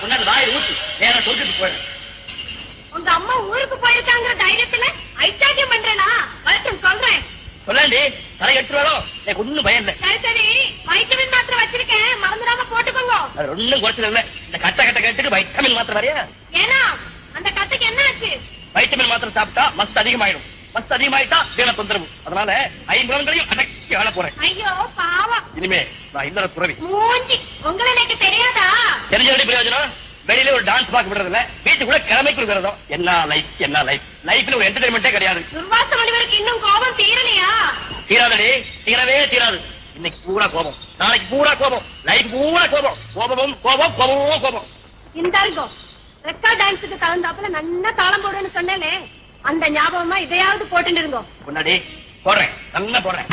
உன்னது வாயில் ஊத்து நேர சொல்லிட்டு போயிடும். உங்க அம்மா ஊருக்கு போயிருக்காங்கிற தைரியத்துல ஐச்சாக்கியம் பண்றேனா? வரட்டும் சொல்றேன். சொல்லாண்டி தலை எட்டுருவாரோ எனக்கு ஒண்ணும் பயம் இல்லை. சரி சரி, வைட்டமின் மாத்திரை வச்சிருக்கேன், மறந்துடாம போட்டுக்கோங்க. அது ஒண்ணும் குறைச்சது இல்லை. இந்த கட்ட கேட்டுட்டு வைட்டமின் மாத்திரை வரையா? ஏன்னா அந்த கத்துக்கு என்ன ஆச்சு? வைட்டமின் மாத்திரை சாப்பிட்டா மஸ்த் அதிகமாயிடும். மஸ்த் அதிகமாயிட்டா வீண தொந்தரவு. அதனால 5 கிலோமீட்டரையும் அடக்கி ஆள போறேன். ஐயோ பாவம். இனிமே நான் இல்லற துறவி. மூஞ்சி உங்களை எனக்கு தெரியாதா? தெரிஞ்ச பிரயோஜனம். வெளியில ஒரு டான்ஸ் பார்க்க விடுறதுல வீட்டுக்குள்ள கிழமைக்கு இருக்கிறதும் என்ன லைஃப் லைஃப்ல ஒரு என்டர்டைன்மெண்டே கிடையாது. துர்வாச முனிவருக்கு இன்னும் கோபம் தீரலையா? தீராதடி, தீரவே தீராது. இன்னைக்கு பூரா கோபம், நாளைக்கு பூரா கோபம், லைஃப் பூரா கோபம், கோபம். இந்தாருங்கோ ரெக்கார்ட் டான்ஸுக்கு கலந்தாப்புல நல்லா தாளம் போடுன்னு சொன்னேனே, அந்த ஞாபகமா இதையாவது போட்டுட்டு இருங்கோ. முன்னாடி போடுறேன், நல்லா போடுறேன்.